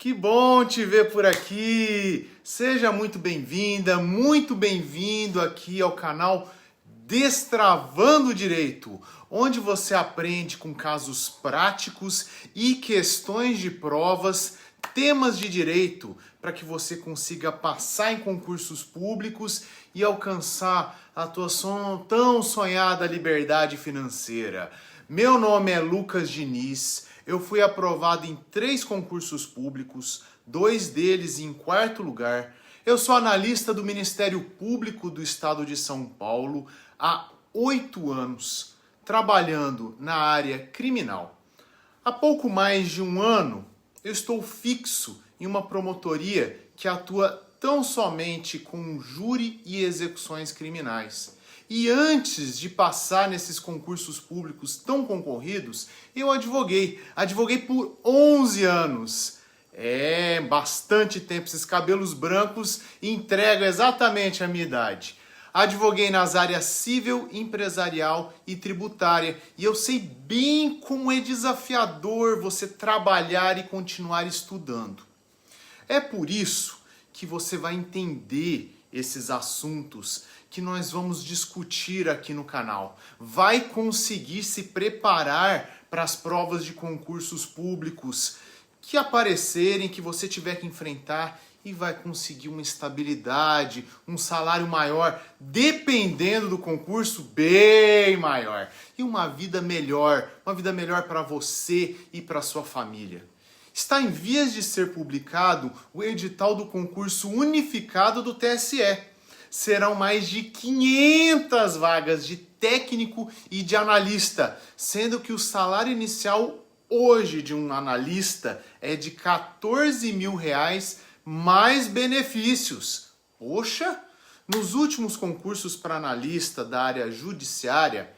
Que bom te ver por aqui! Seja muito bem-vinda, muito bem-vindo aqui ao canal Destravando Direito, onde você aprende com casos práticos e questões de provas, temas de direito, para que você consiga passar em concursos públicos e alcançar a tua tão sonhada liberdade financeira. Meu nome é Lucas Diniz. Eu fui aprovado em 3 concursos públicos, 2 deles em 4º lugar. Eu sou analista do Ministério Público do Estado de São Paulo há 8 anos, trabalhando na área criminal. Há pouco mais de um ano, eu estou fixo em uma promotoria que atua tão somente com júri e execuções criminais. E antes de passar nesses concursos públicos tão concorridos, eu advoguei. Advoguei por 11 anos. É bastante tempo. Esses cabelos brancos entregam exatamente a minha idade. Advoguei nas áreas civil, empresarial e tributária. E eu sei bem como é desafiador você trabalhar e continuar estudando. É por isso que você vai entender esses assuntos que nós vamos discutir aqui no canal. Vai conseguir se preparar para as provas de concursos públicos que aparecerem, que você tiver que enfrentar, e vai conseguir uma estabilidade, um salário maior, dependendo do concurso, bem maior. E uma vida melhor para você e para sua família. Está em vias de ser publicado o edital do concurso unificado do TSE. Serão mais de 500 vagas de técnico e de analista, sendo que o salário inicial hoje de um analista é de R$14 mil mais benefícios. Poxa! Nos últimos concursos para analista da área judiciária,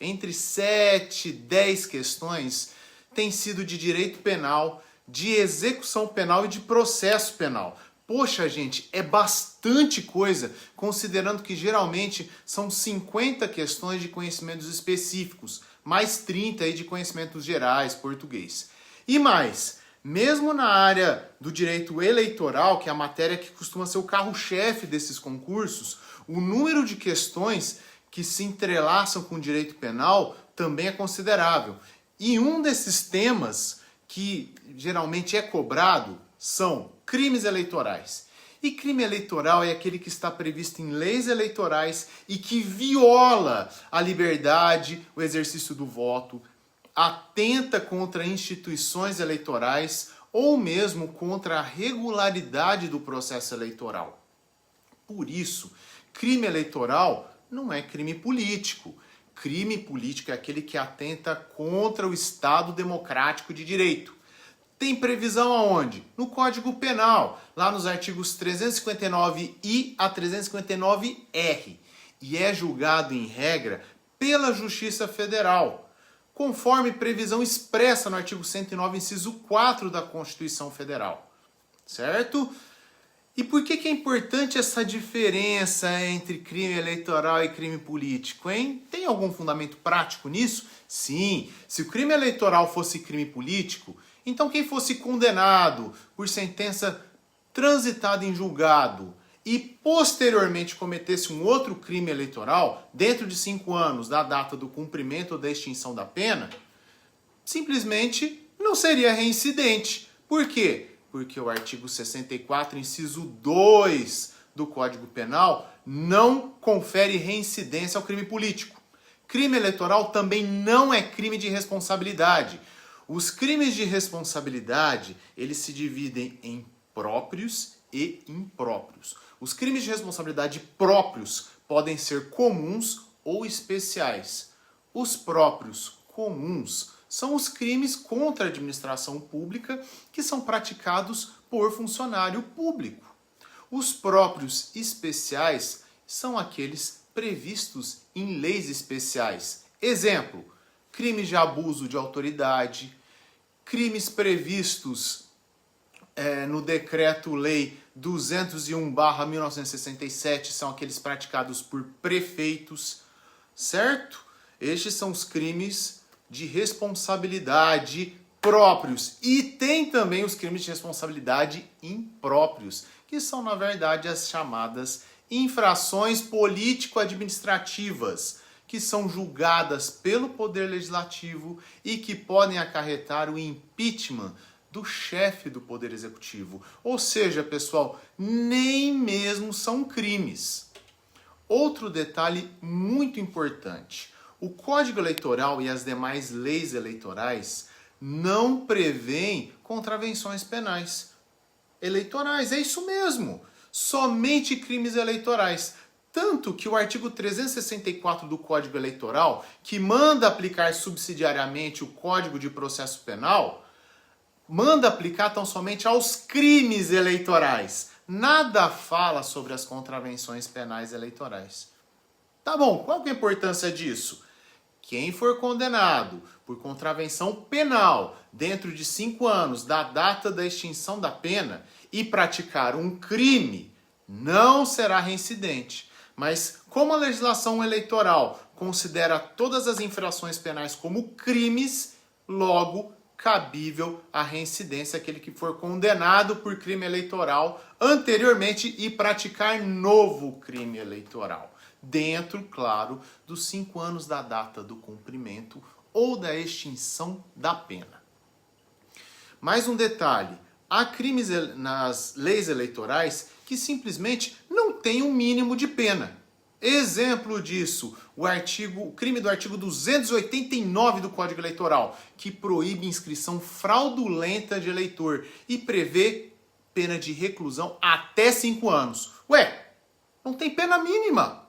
entre 7 e 10 questões têm sido de direito penal, de execução penal e de processo penal. Poxa, gente, é bastante coisa, considerando que geralmente são 50 questões de conhecimentos específicos, mais 30 aí de conhecimentos gerais, português. E mais, mesmo na área do direito eleitoral, que é a matéria que costuma ser o carro-chefe desses concursos, o número de questões que se entrelaçam com o direito penal também é considerável. E um desses temas que geralmente é cobrado são crimes eleitorais. E crime eleitoral é aquele que está previsto em leis eleitorais e que viola a liberdade, o exercício do voto, atenta contra instituições eleitorais ou mesmo contra a regularidade do processo eleitoral. Por isso, crime eleitoral não é crime político. Crime político é aquele que atenta contra o Estado democrático de direito. Tem previsão aonde? No Código Penal, lá nos artigos 359-I a 359-R. E é julgado, em regra, pela Justiça Federal, conforme previsão expressa no artigo 109, inciso 4 da Constituição Federal. Certo? E por que é importante essa diferença entre crime eleitoral e crime político, hein? Tem algum fundamento prático nisso? Sim. Se o crime eleitoral fosse crime político, então quem fosse condenado por sentença transitada em julgado e posteriormente cometesse um outro crime eleitoral, dentro de 5 anos da data do cumprimento ou da extinção da pena, simplesmente não seria reincidente. Por quê? Porque o artigo 64, inciso 2 do Código Penal não confere reincidência ao crime político. Crime eleitoral também não é crime de responsabilidade. Os crimes de responsabilidade, eles se dividem em próprios e impróprios. Os crimes de responsabilidade próprios podem ser comuns ou especiais. Os próprios comuns são os crimes contra a administração pública que são praticados por funcionário público. Os próprios especiais são aqueles previstos em leis especiais. Exemplo, crimes de abuso de autoridade, crimes previstos no Decreto-Lei 201/1967, são aqueles praticados por prefeitos, certo? Estes são os crimes de responsabilidade próprios. E tem também os crimes de responsabilidade impróprios, que são, na verdade, as chamadas infrações político-administrativas, que são julgadas pelo Poder Legislativo e que podem acarretar o impeachment do chefe do Poder Executivo. Ou seja, pessoal, nem mesmo são crimes. Outro detalhe muito importante: o Código Eleitoral e as demais leis eleitorais não prevêem contravenções penais eleitorais. É isso mesmo. Somente crimes eleitorais. Tanto que o artigo 364 do Código Eleitoral, que manda aplicar subsidiariamente o Código de Processo Penal, manda aplicar tão somente aos crimes eleitorais. Nada fala sobre as contravenções penais eleitorais. Tá bom, qual que é a importância disso? Quem for condenado por contravenção penal dentro de 5 anos da data da extinção da pena e praticar um crime, não será reincidente. Mas como a legislação eleitoral considera todas as infrações penais como crimes, logo cabível a reincidência aquele que for condenado por crime eleitoral anteriormente e praticar novo crime eleitoral. Dentro, claro, dos 5 anos da data do cumprimento ou da extinção da pena. Mais um detalhe: há crimes nas leis eleitorais que simplesmente não têm um mínimo de pena. Exemplo disso, o crime do artigo 289 do Código Eleitoral, que proíbe inscrição fraudulenta de eleitor e prevê pena de reclusão até 5 anos. Ué, não tem pena mínima.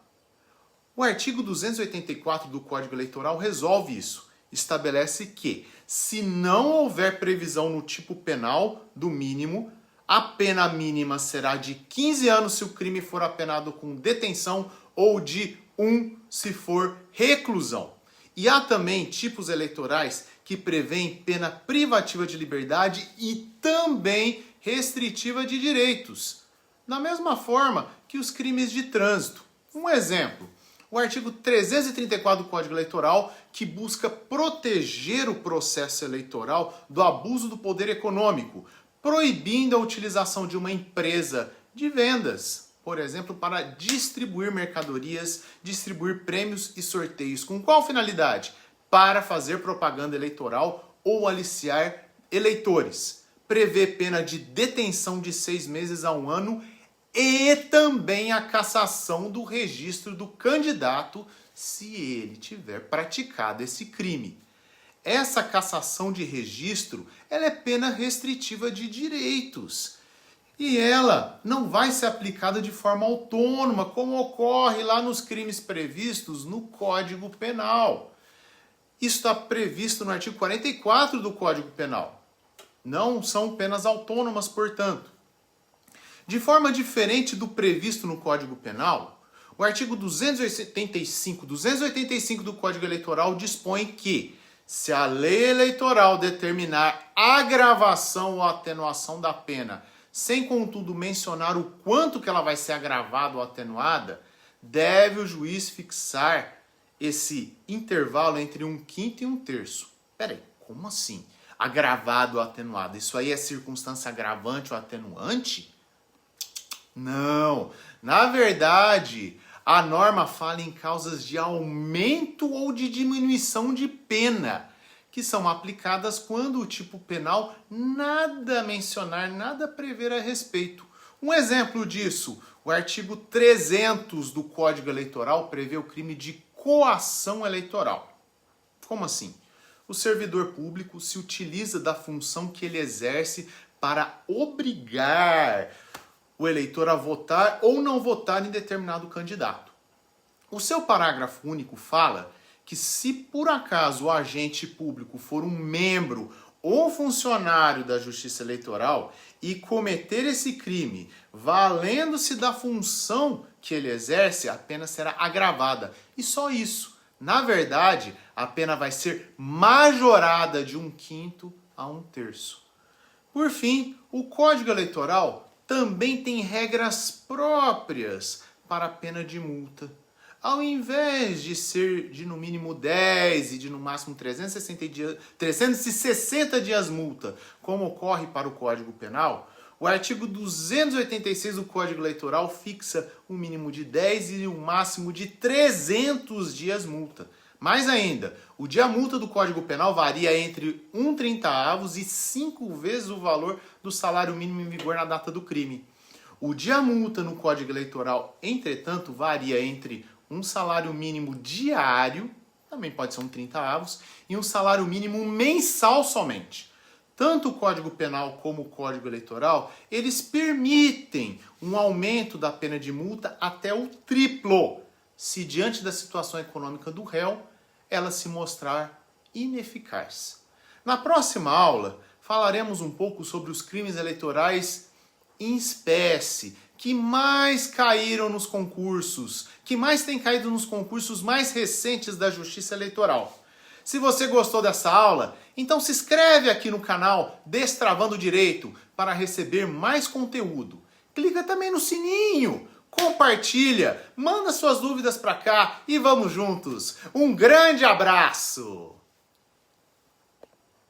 O artigo 284 do Código Eleitoral resolve isso. Estabelece que, se não houver previsão no tipo penal do mínimo, a pena mínima será de 15 anos se o crime for apenado com detenção ou de 1 se for reclusão. E há também tipos eleitorais que prevêem pena privativa de liberdade e também restritiva de direitos, da mesma forma que os crimes de trânsito. Um exemplo: o artigo 334 do Código Eleitoral, que busca proteger o processo eleitoral do abuso do poder econômico, proibindo a utilização de uma empresa de vendas, por exemplo, para distribuir mercadorias, distribuir prêmios e sorteios. Com qual finalidade? Para fazer propaganda eleitoral ou aliciar eleitores. Prevê pena de detenção de 6 meses a 1 ano e também a cassação do registro do candidato se ele tiver praticado esse crime. Essa cassação de registro, ela é pena restritiva de direitos. E ela não vai ser aplicada de forma autônoma, como ocorre lá nos crimes previstos no Código Penal. Isso está previsto no artigo 44 do Código Penal. Não são penas autônomas, portanto. De forma diferente do previsto no Código Penal, o artigo 285 do Código Eleitoral dispõe que, se a lei eleitoral determinar agravação ou atenuação da pena, sem contudo mencionar o quanto que ela vai ser agravada ou atenuada, deve o juiz fixar esse intervalo entre 1/5 e 1/3. Peraí, como assim? Agravado ou atenuado? Isso aí é circunstância agravante ou atenuante? Não. Na verdade, a norma fala em causas de aumento ou de diminuição de pena, que são aplicadas quando o tipo penal nada mencionar, nada prever a respeito. Um exemplo disso, o artigo 300 do Código Eleitoral prevê o crime de coação eleitoral. Como assim? O servidor público se utiliza da função que ele exerce para obrigar o eleitor a votar ou não votar em determinado candidato. O seu parágrafo único fala que, se por acaso o agente público for um membro ou funcionário da Justiça Eleitoral e cometer esse crime valendo-se da função que ele exerce, a pena será agravada. E só isso. Na verdade, a pena vai ser majorada de 1/5 a 1/3. Por fim, o Código Eleitoral também tem regras próprias para a pena de multa. ao invés de ser de no mínimo 10 e de no máximo 360 dias multa, como ocorre para o Código Penal, o artigo 286 do Código Eleitoral fixa um mínimo de 10 e um máximo de 300 dias multa. Mais ainda, o dia multa do Código Penal varia entre 1/30 e 5 vezes o valor do salário mínimo em vigor na data do crime. O dia multa no Código Eleitoral, entretanto, varia entre um salário mínimo diário, também pode ser 1/30, e um salário mínimo mensal somente. Tanto o Código Penal como o Código Eleitoral, eles permitem um aumento da pena de multa até o triplo, se diante da situação econômica do réu, ela se mostrar ineficaz. Na próxima aula, falaremos um pouco sobre os crimes eleitorais em espécie, que mais caíram nos concursos, que mais têm caído nos concursos mais recentes da Justiça Eleitoral. Se você gostou dessa aula, então se inscreve aqui no canal Destravando Direito para receber mais conteúdo. Clica também no sininho, compartilha, manda suas dúvidas para cá e vamos juntos. Um grande abraço!